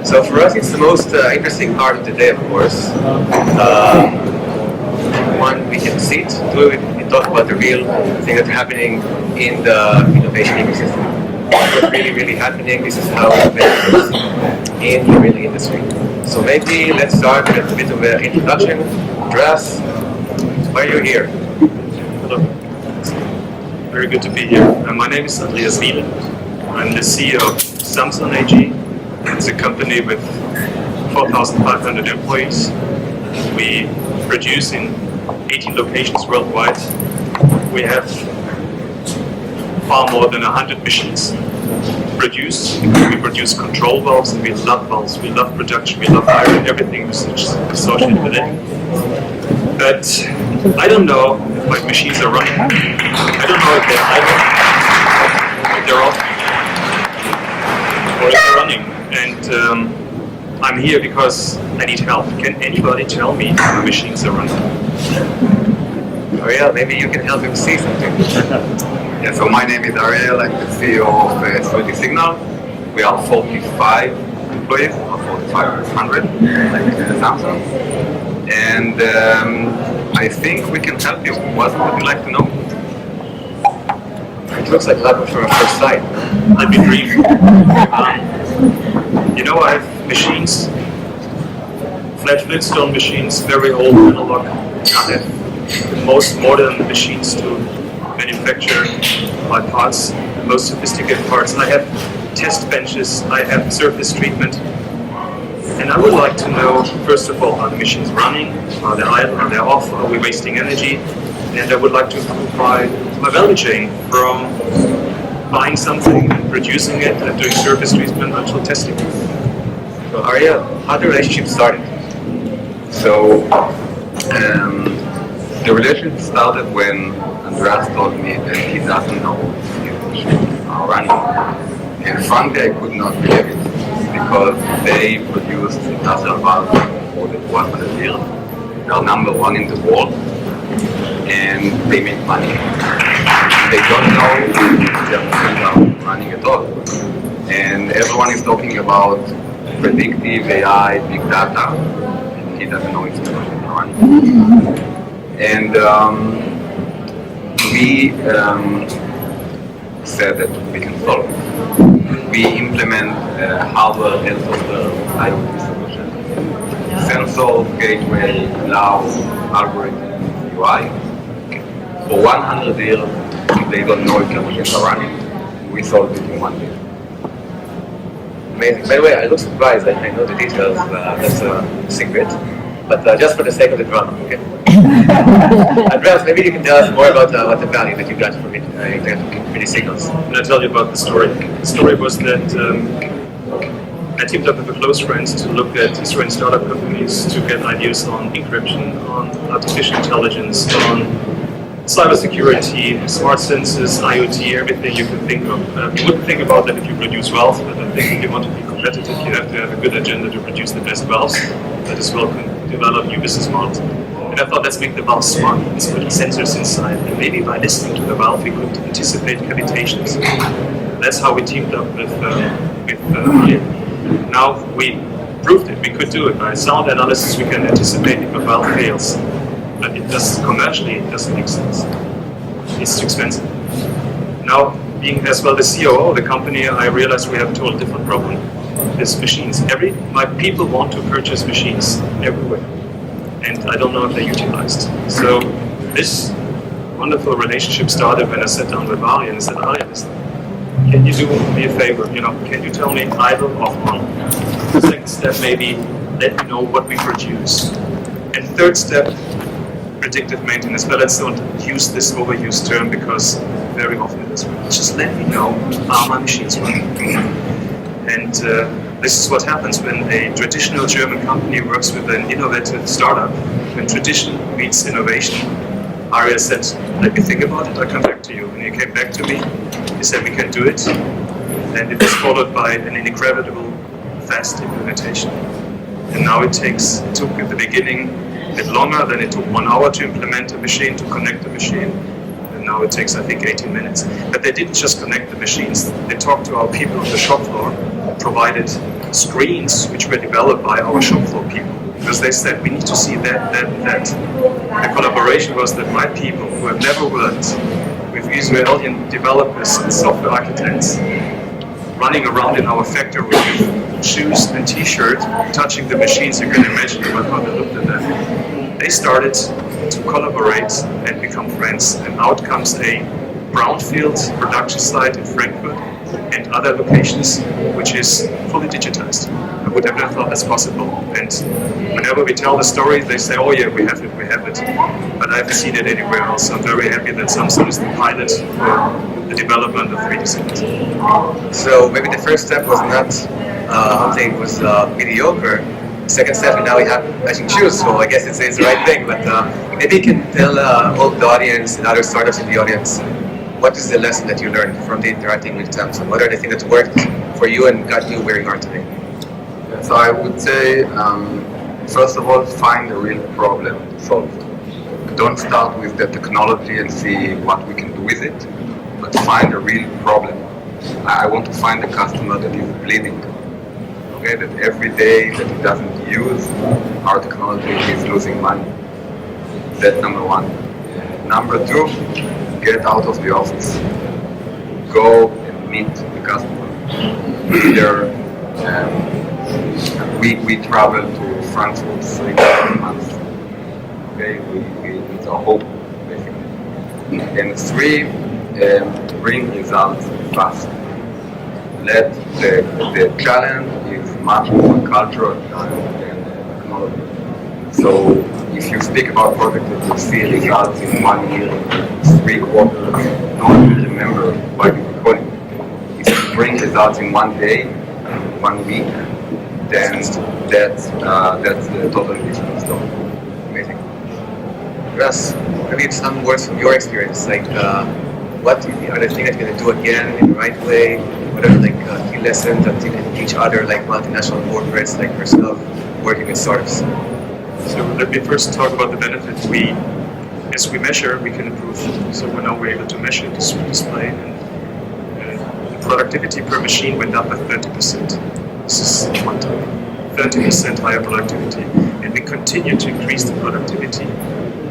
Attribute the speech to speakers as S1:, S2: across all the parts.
S1: So for us, it's the most interesting part of the day, of course. One, we can see it. Two, we talk about the real thing that's happening in the innovation ecosystem. What's really happening. This is how innovation is in the real industry. So maybe let's start with a bit of an introduction. Andreas, why are you here?
S2: Hello. Very good to be here. My name is Andreas Wiele. I'm the CEO of SAMSON AG. It's a company with 4,500 employees. We produce in 18 locations worldwide. We have far more than 100 machines produced. We produce control valves, and we love valves. We love production. We love hiring, everything which is associated with it. But I don't know if my machines are running. I don't know if they're idle, if they're off, or if they're running. And I'm here because I need help. Can anybody tell me if my machines are running?
S1: Ariel, maybe you can help him see something.
S3: Yeah, so my name is Ariel. I'm the CEO of 3D Signal. We are 45 employees, or 4,500, like SAMSON. And I think we can help you. What would you like to know?
S1: It looks like love at first sight.
S2: Let me brief. I have machines, flat Flintstone machines, very old analog. I have the most modern machines to manufacture my parts, the most sophisticated parts. I have test benches, I have surface treatment. And I would like to know, first of all, are the machines running? Are they idle? Are they off? Are we wasting energy? And I would like to improve my value chain from buying something and producing it and doing surface treatment until testing it.
S1: So Ariel, how did the relationship started?
S3: So the relationship started when Andreas told me that he doesn't know if his machines are running. And frankly, I could not believe it, because they produced industrial valves for more than 100 years. They are number one in the world, and they make money. They don't know if their machines are running at all. And everyone is talking about predictive AI, big data, and he doesn't know if the machines are running. And we said that we can solve it. We implement hardware and software IoT solutions, sensors, gateway, cloud, algorithms, UI. For 100 years, they don't know if the machines are running. We solved it in 1 year.
S1: Amazing. By the way, I look surprised. I know the details. That's a secret. But just for the sake of the drama, okay? Andreas, maybe you can tell us more about what the value that you got from it, 3D Signals.
S2: And I'll tell you about the story. The story was that I teamed up with close friends to look at Israeli startup companies to get ideas on encryption, on artificial intelligence, on cybersecurity, smart sensors, IoT, everything you can think of. You wouldn't think about that if you produce valves, but I think if you want to be competitive, you have to have a good agenda to produce the best valves that as well can develop new business models. And I thought, let's make the valve smart. Let's put sensors inside, and maybe by listening to the valve, we could anticipate cavitations. That's how we teamed up with Now we proved it. We could do it. By sound analysis, we can anticipate if a valve fails. But it does commercially, it doesn't make sense. It's too expensive. Now, being as well the COO of the company, I realized we have a totally different problem. There's machines. My people want to purchase machines everywhere, and I don't know if they're utilized. So this wonderful relationship started when I sat down with Arjen and said, Arjen, can you do me a favor? Can you tell me idle off on? Second step, maybe let me know what we produce. And third step, predictive maintenance, but let's not use this overused term because very often it is. Just let me know how my machines running. And this is what happens when a traditional German company works with an innovative startup. When tradition meets innovation, Arjen said, let me think about it, I'll come back to you. And he came back to me, he said we can do it. And it was followed by an incredible fast implementation. And now it took at the beginning a bit longer, then it took 1 hour to implement a machine, to connect the machine. and now it takes, I think, 18 minutes. But they didn't just connect the machines. They talked to our people on the shop floor, provided screens which were developed by our shop floor people. Because they said, we need to see that. The collaboration was that my people who have never worked with Israeli developers and software architects running around in our factory with shoes and t-shirt, touching the machines, you can imagine how they looked at them. They started to collaborate and become friends, and out comes a brownfield production site in Frankfurt and other locations which is fully digitized. I would have never thought that's possible. And whenever we tell the story, they say, oh yeah, we have it. But I haven't seen it anywhere else. So I'm very happy that SAMSON is the pilot for the development of 3D screens.
S1: So maybe the first step was not something was mediocre. The second step, now we have matching shoes, so I guess it's the right thing. But maybe you can tell all the audience and other startups in the audience, what is the lesson that you learned from the interacting with SAMSON? What are the things that worked for you and got you where you are today?
S3: So I would say, first of all, find a real problem to solve. Don't start with the technology and see what we can do with it, but find a real problem. I want to find a customer that is bleeding. Okay, that every day that he doesn't use our technology, he's losing money. That's number one. Number two, get out of the office. Go and meet the customer. Either we travel to Frankfurt 3 times a month. Okay, it's our hope, basically. And three, bring results fast. Let the challenge is much more cultural than technology. So if you speak about projects that you see results in 1 year, 3 quarters, no one will remember why you were calling. If you bring results in 1 day, 1 week, then that's a totally different story.
S1: Amazing. Russ, maybe some words from your experience, like what are the things that you're going to do again in the right way? What are key lessons that you can teach other multinational corporates like yourself working with startups?
S2: So let me first talk about the benefits. As we measure, we can improve. So now we're able to measure this display, and the productivity per machine went up by 30%. This is one time. 30% higher productivity, and we continue to increase the productivity.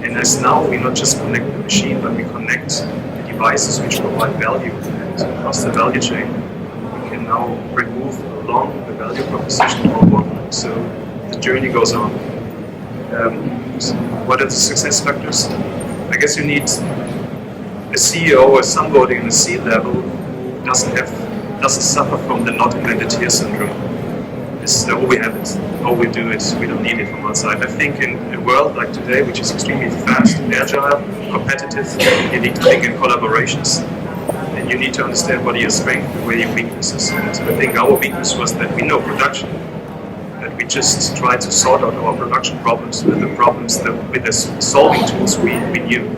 S2: And as now we not just connect the machine, but we connect the devices which provide value, and across the value chain, we can now remove along the value proposition of our bottleneck. So the journey goes on. So what are the success factors? I guess you need a CEO or somebody in the C-level who doesn't suffer from the not invented here syndrome. Oh, we have it. Oh, we do it. We don't need it from outside. I think in a world like today, which is extremely fast, agile, competitive, you need to think in collaborations, and you need to understand what are your strengths and where your weaknesses. And I think our weakness was that we know production, that we just try to sort out our production problems with the solving tools we knew.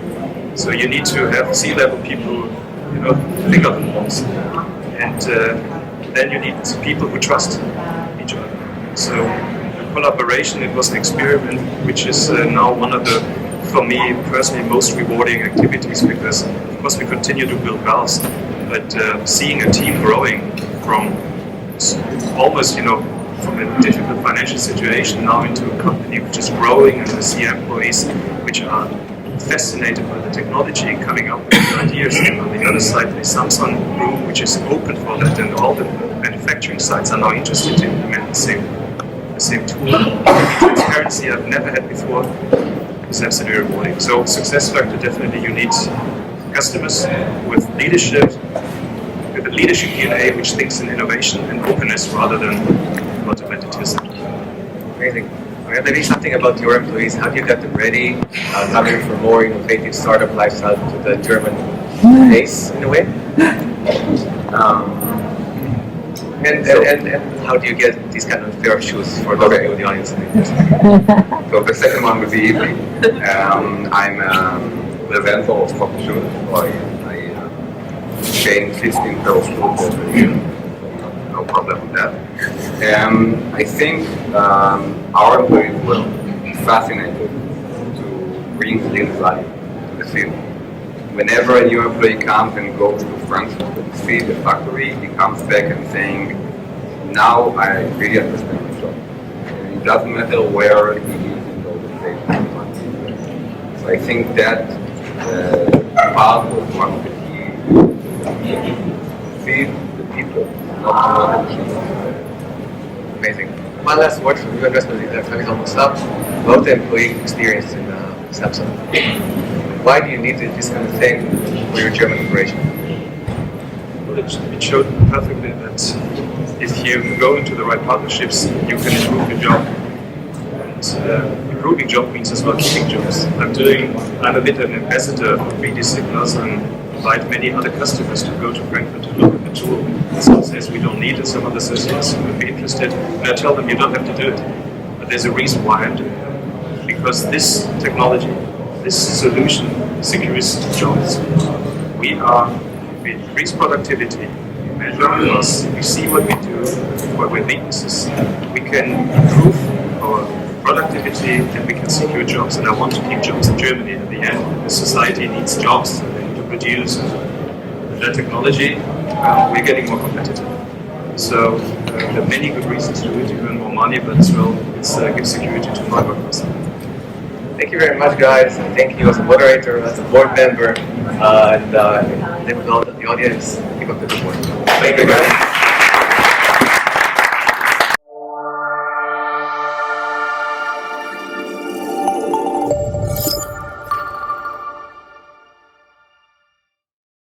S2: So you need to have C-level people, think of the box, and then you need people who trust each other. So the collaboration, it was an experiment, which is now one of the, for me personally, most rewarding activities, because of course we continue to build valves, but seeing a team growing from almost, from a difficult financial situation now into a company which is growing, and to see employees which are fascinated by the technology and coming up with new ideas. And on the other side, the SAMSON room, which is open for that, and all the manufacturing sites are now interested to implement the same tool. Transparency I've never had before is absolutely rewarding. So success factor, definitely you need customers with leadership, with a leadership DNA which thinks in innovation and openness rather than automatism.
S1: Amazing. Maybe something about your employees. How do you get them ready, coming from more innovative startup lifestyle to the German pace in a way? And how do you get these kind of pair of shoes for those people in the audience?
S3: So the second one would be easy. I'm the vendor of sport shoes. So I gain 15 pair of shoes every year. No problem with that. I think our employees will be fascinated to bring real value to the field. whenever a new employee comes and goes to Frankfurt to see the factory, he comes back and saying, now I really understand the job. And it doesn't matter where he is in the organization. So I think that part was one of the key. Feed the people, not the machines.
S1: Amazing. One last word from you, and rest of the time is almost up. About the employee experience in Samsung. Why do you need this kind of thing for your German operation?
S2: Well, it showed perfectly that if you go into the right partnerships, you can improve your job. And improving job means as well keeping jobs. I'm a bit an ambassador for 3D signals and invite many other customers to go to Frankfurt to look at the tool. Some says we don't need it, some others says yes, we would be interested. And I tell them you don't have to do it. But there's a reason why I'm doing it. Because this technology, this solution secures jobs. We increase productivity, we measure us, we see what we do, what we're weaknesses. We can improve our productivity and we can secure jobs. And I want to keep jobs in Germany in the end. The society needs jobs and they need to produce. With that technology, we're getting more competitive. So there are many good reasons to do it. You earn more money, but as well, it gives security to my workers.
S1: Thank you very much, guys. Thank you as a moderator, as a board member, and then with all the audience, keep up the good work. Thank you, guys.